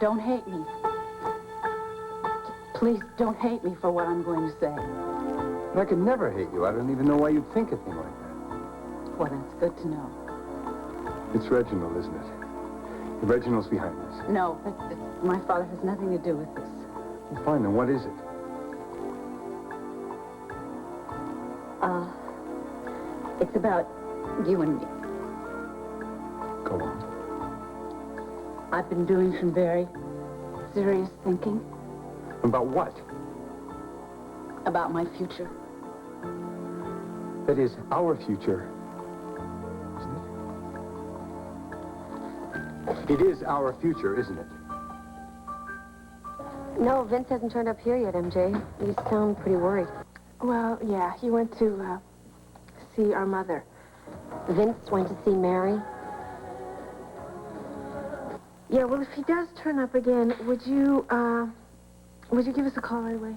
don't hate me. Please don't hate me for what I'm going to say. I could never hate you. I don't even know why you'd think a thing like that. Well, that's good to know. It's Reginald, isn't it? Reginald's behind this. No, my father has nothing to do with this. Well, fine, then what is it? It's about you and me. Go on. I've been doing some very serious thinking. About what? About my future. That is our future, isn't it? It is our future, isn't it? No, Vince hasn't turned up here yet, MJ. You sound pretty worried. Well, yeah, he went to, see our mother. Vince went to see Mary? Yeah, well, if he does turn up again, would you give us a call right away?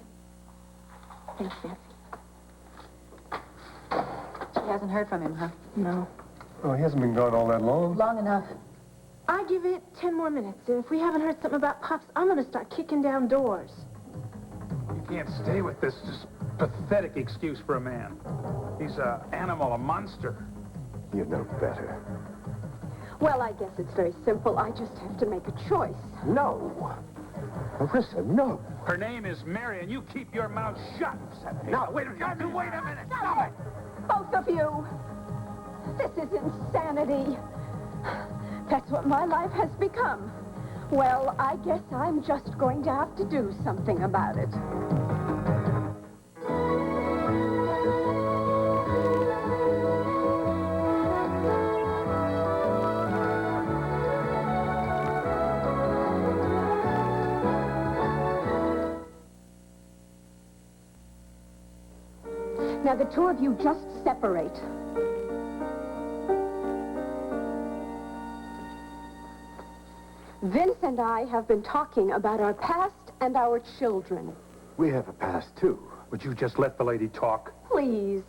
Thanks, Nancy. She hasn't heard from him, huh? No. Oh, he hasn't been gone all that long. Long enough. I give it 10 more minutes, and if we haven't heard something about Pops, I'm gonna start kicking down doors. You can't stay with this just pathetic excuse for a man. He's an animal, a monster. You know better. Well, I guess it's very simple. I just have to make a choice. No. Marissa, no. Her name is Mary, and you keep your mouth shut. No, wait a minute. Stop it. Both of you! This is insanity. That's what my life has become. Well, I guess I'm just going to have to do something about it. Now, the two of you just separate. Vince and I have been talking about our past and our children. We have a past, too. Would you just let the lady talk? Please.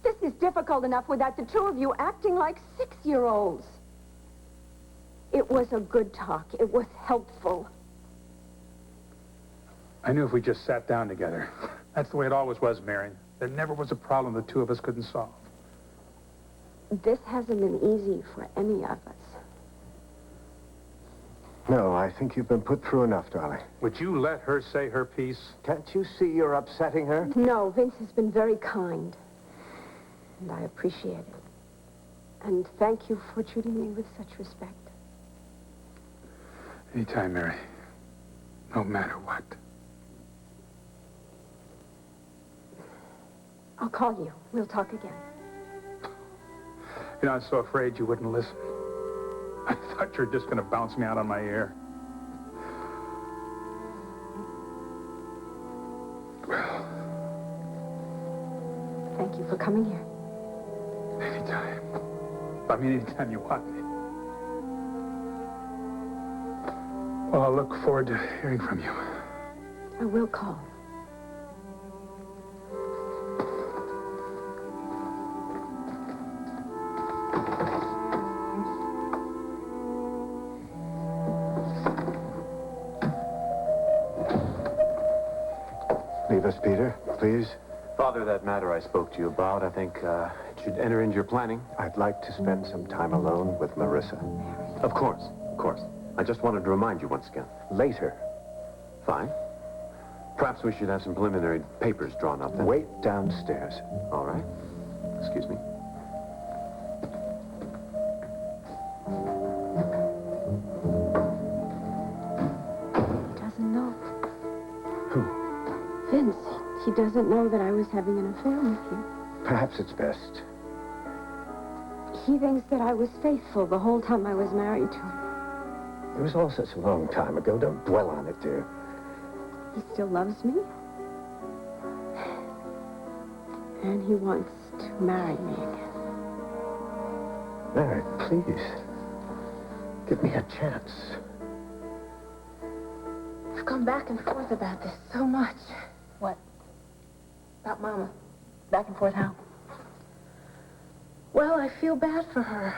This is difficult enough without the two of you acting like 6-year-olds. It was a good talk. It was helpful. I knew if we just sat down together. That's the way it always was, Mary. There never was a problem the two of us couldn't solve. This hasn't been easy for any of us. No, I think you've been put through enough, darling. Would you let her say her piece? Can't you see you're upsetting her? No, Vince has been very kind. And I appreciate it. And thank you for treating me with such respect. Anytime, Mary. No matter what. I'll call you. We'll talk again. You know, I was so afraid you wouldn't listen. I thought you were just going to bounce me out on my ear. Well... Thank you for coming here. Anytime. I mean, anytime you want me. Well, I'll look forward to hearing from you. I will call. Leave us, Peter, please. Father, that matter I spoke to you about, I think it should enter into your planning. I'd like to spend some time alone with Marissa. Of course, of course. I just wanted to remind you once again. Later. Fine. Perhaps we should have some preliminary papers drawn up then. Wait downstairs. All right. Excuse me. He doesn't know. Who? Vince, he doesn't know that I was having an affair with you. Perhaps it's best. He thinks that I was faithful the whole time I was married to him. It was all such a long time ago. Don't dwell on it, dear. He still loves me. And he wants to marry me again. Mary, please. Give me a chance. I've gone back and forth about this so much. What? About Mama. Back and forth how? Well, I feel bad for her.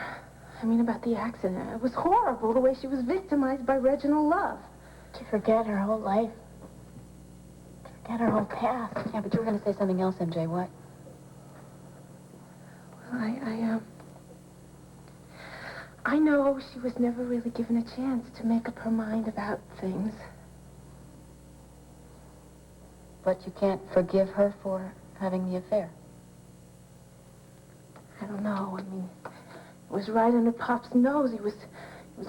I mean, about the accident. It was horrible, the way she was victimized by Reginald Love. To forget her whole life. To forget her whole past. Yeah, but you were going to say something else, MJ. What? Well, I know she was never really given a chance to make up her mind about things. But you can't forgive her for having the affair. I don't know. I mean, it was right under Pop's nose. He was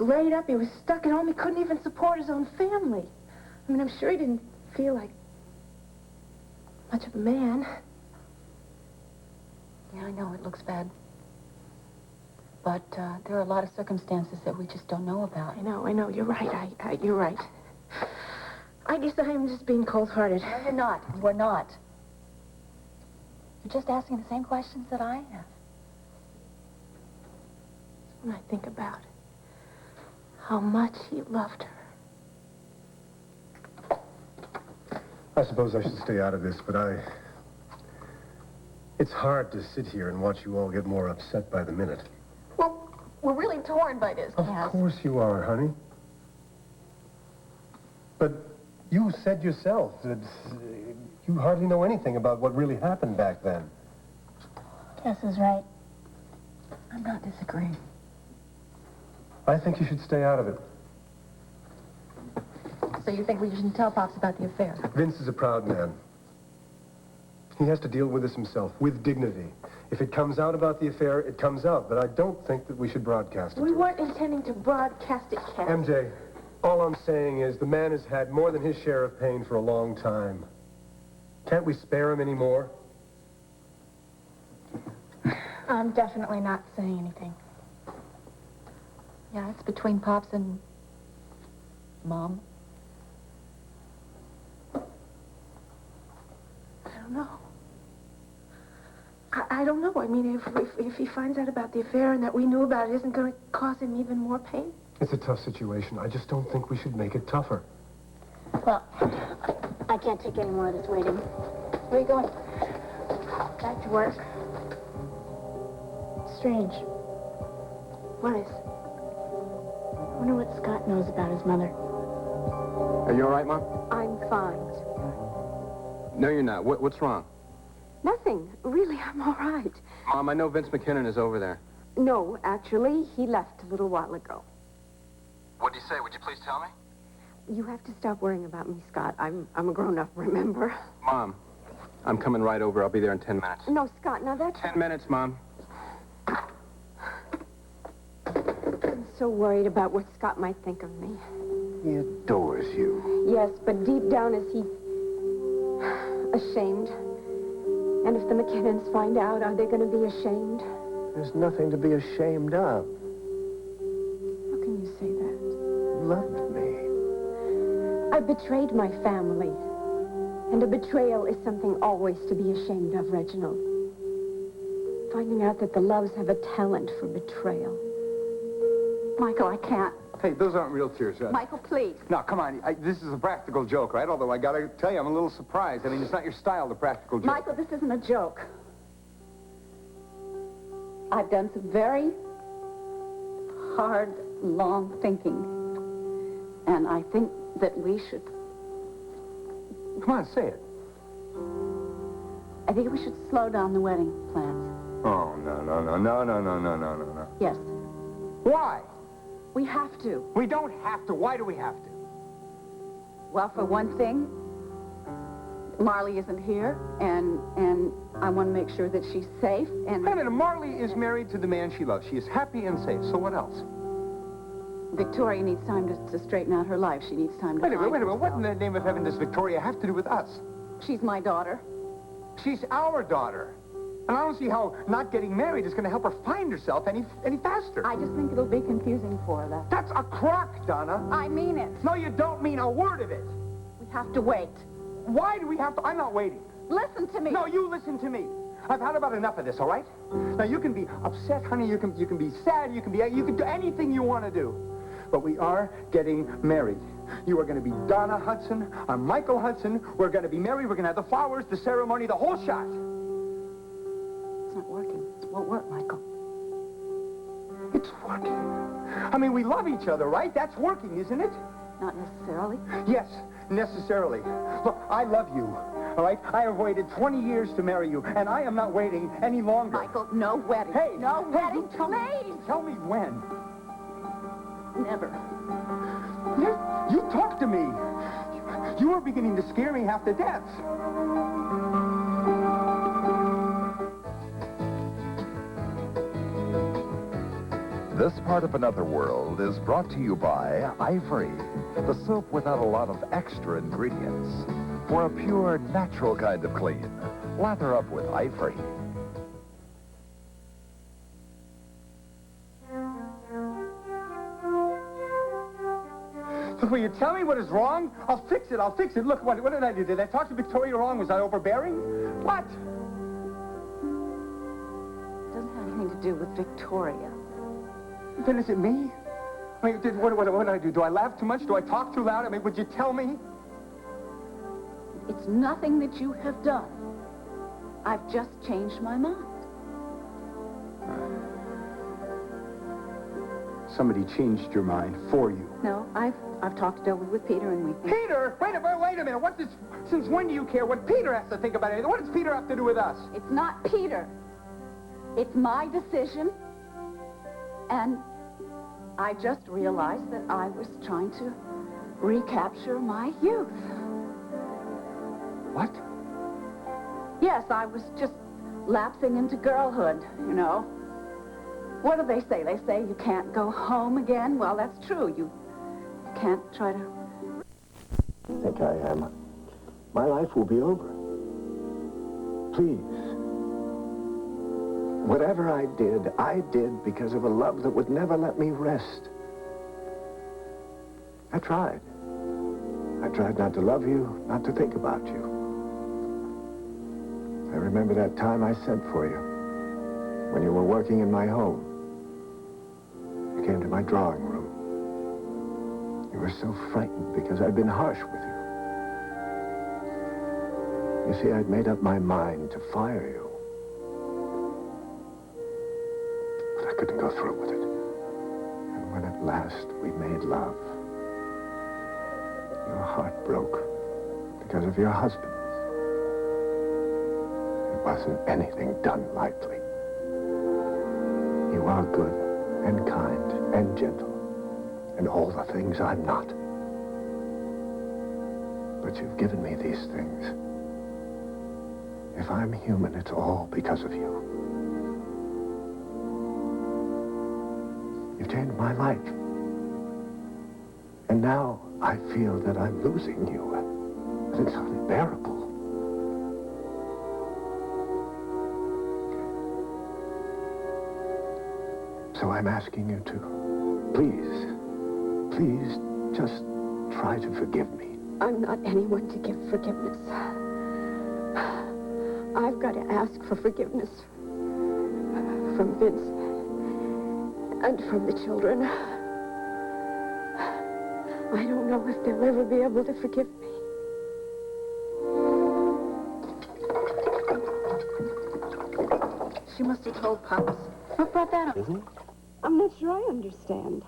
laid up. He was stuck at home. He couldn't even support his own family. I mean, I'm sure he didn't feel like much of a man. Yeah, I know it looks bad. But there are a lot of circumstances that we just don't know about. I know. You're right. You're right. I guess I am just being cold-hearted. No, you're not. You are not. You're just asking the same questions that I have. When I think about how much he loved her. I suppose I should stay out of this, but it's hard to sit here and watch you all get more upset by the minute. Well, we're really torn by this, Of Cass. course you are, honey. But you said yourself that you hardly know anything about what really happened back then. Cass is right. I'm not disagreeing. I think you should stay out of it. So you think we shouldn't tell Pops about the affair? Vince is a proud man. He has to deal with this himself, with dignity. If it comes out about the affair, it comes out. But I don't think that we should broadcast it. We weren't intending to broadcast it, Cass. MJ, all I'm saying is the man has had more than his share of pain for a long time. Can't we spare him any more? I'm definitely not saying anything. Yeah, it's between Pops and Mom. I don't know. I don't know. I mean, if he finds out about the affair and that we knew about it, isn't going to cause him even more pain? It's a tough situation. I just don't think we should make it tougher. Well, I can't take any more of this waiting. Where are you going? Back to work. Strange. What is? I wonder what Scott knows about his mother. Are you all right, Mom? I'm fine. No, you're not. What's wrong? Nothing. Really, I'm all right. Mom, I know Vince McKinnon is over there. No, actually, he left a little while ago. What did he say? Would you please tell me? You have to stop worrying about me, Scott. I'm a grown-up, remember? Mom, I'm coming right over. I'll be there in 10 minutes. No, Scott, now that's... 10 minutes, Mom. I'm so worried about what Scott might think of me. He adores you. Yes, but deep down is he ashamed? And if the McKinnons find out, are they going to be ashamed? There's nothing to be ashamed of. How can you say that? You loved me. I betrayed my family. And a betrayal is something always to be ashamed of, Reginald. Finding out that the Loves have a talent for betrayal. Michael, I can't. Hey, those aren't real tears. Michael, please. No, come on. This is a practical joke, right? Although I gotta tell you, I'm a little surprised. I mean, it's not your style, the practical joke. Michael, this isn't a joke. I've done some very hard, long thinking. And I think that we should... Come on, say it. I think we should slow down the wedding plans. Oh, no. Yes. Why? We have to. We don't have to. Why do we have to? Well, for one thing, Marley isn't here, and I want to make sure that she's safe, and... Wait a minute. Marley is married to the man she loves. She is happy and safe. So what else? Victoria needs time to straighten out her life. She needs time to Wait a minute. find What in herself. the name of heaven does Victoria have to do with us? She's my daughter. She's our daughter. And I don't see how not getting married is going to help her find herself any faster. I just think it'll be confusing for her. That's a crock, Donna. I mean it. No, you don't mean a word of it. We have to wait. Why do we have to? I'm not waiting. Listen to me. No, you listen to me. I've had about enough of this, all right? Now, you can be upset, honey. You can be sad. You can do anything you want to do. But we are getting married. You are going to be Donna Hudson. I'm Michael Hudson. We're going to be married. We're going to have the flowers, the ceremony, the whole shot. It's not working. It won't work, Michael. It's working. I mean, we love each other, right? That's working, isn't it? Not necessarily. Yes, necessarily. Look, I love you, all right? I have waited 20 years to marry you, and I am not waiting any longer. Michael, no wedding. Hey, no hey, wedding, you tell please. Tell me when. Never. You talk to me. You are beginning to scare me half to death. This part of Another World is brought to you by Ivory, the soap without a lot of extra ingredients. For a pure, natural kind of clean, lather up with Ivory. Look, will you tell me what is wrong? I'll fix it. I'll fix it. Look, what did I do? Did I talk to Victoria wrong? Was I overbearing? What? It doesn't have anything to do with Victoria. Then is it me? I mean, what did I do? Do I laugh too much? Do I talk too loud? I mean, would you tell me? It's nothing that you have done. I've just changed my mind. Somebody changed your mind for you. No, I've talked it over with Peter, and we think... Peter! Wait a minute. Since when do you care what Peter has to think about anything? What does Peter have to do with us? It's not Peter. It's my decision. And I just realized that I was trying to recapture my youth. What? Yes, I was just lapsing into girlhood, you know. What do they say? They say you can't go home again. Well, that's true. You can't try to... I think I am. My life will be over. Please. Whatever I did because of a love that would never let me rest. I tried. I tried not to love you, not to think about you. I remember that time I sent for you, when you were working in my home. You came to my drawing room. You were so frightened because I'd been harsh with you. You see, I'd made up my mind to fire you. But I couldn't go through with it. And when at last we made love, your heart broke because of your husband. It wasn't anything done lightly. You are good and kind and gentle and all the things I'm not. But you've given me these things. If I'm human, it's all because of you. You've changed my life. And now I feel that I'm losing you. And it's unbearable. So I'm asking you to, please, just try to forgive me. I'm not anyone to give forgiveness. I've got to ask for forgiveness from Vince and from the children. I don't know if they'll ever be able to forgive me. She must have told Pops. What brought that up? Isn't it? I'm not sure I understand.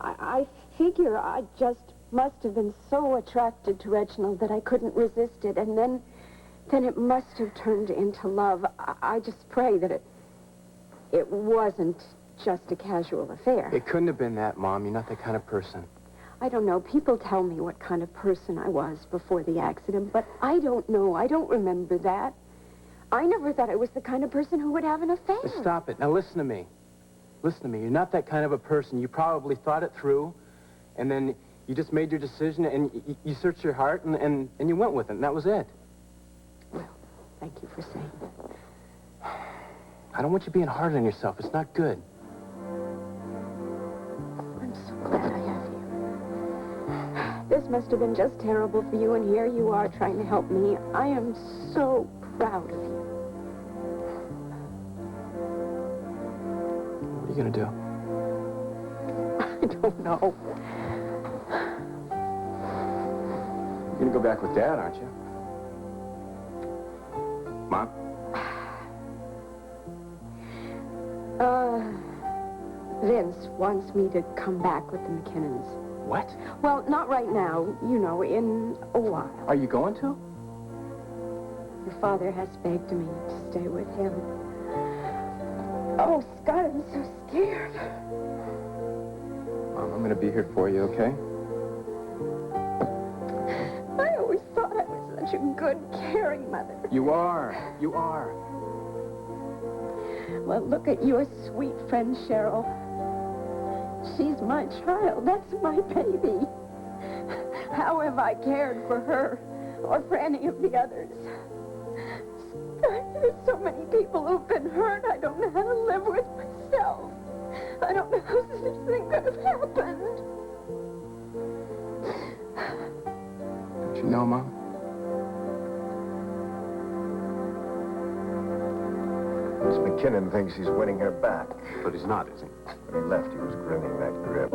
I figure I just must have been so attracted to Reginald that I couldn't resist it, and then it must have turned into love. I just pray that it wasn't just a casual affair. It couldn't have been that, Mom. You're not that kind of person. I don't know. People tell me what kind of person I was before the accident, but I don't know. I don't remember that. I never thought I was the kind of person who would have an affair. Now, stop it. Now, listen to me. Listen to me. You're not that kind of a person. You probably thought it through, and then you just made your decision, and you searched your heart, and you went with it, and that was it. Well, thank you for saying that. I don't want you being hard on yourself. It's not good. I'm so glad I have you. This must have been just terrible for you, and here you are trying to help me. I am so proud of you. What are you going to do? I don't know. You're going to go back with Dad, aren't you? Mom? Vince wants me to come back with the McKinnons. What? Well, not right now. You know, in a while. Are you going to? Your father has begged me to stay with him. Oh, Scott, I'm so scared. Mom, I'm going to be here for you, okay? I always thought I was such a good, caring mother. You are. You are. Well, look at your sweet friend, Cheryl. She's my child. That's my baby. How have I cared for her or for any of the others? There's so many people who've been hurt. I don't know how to live with myself. I don't know how such a thing could have happened. Don't you know, Mom? Miss McKinnon thinks he's winning her back. But he's not, is he? When he left, he was grinning that grip.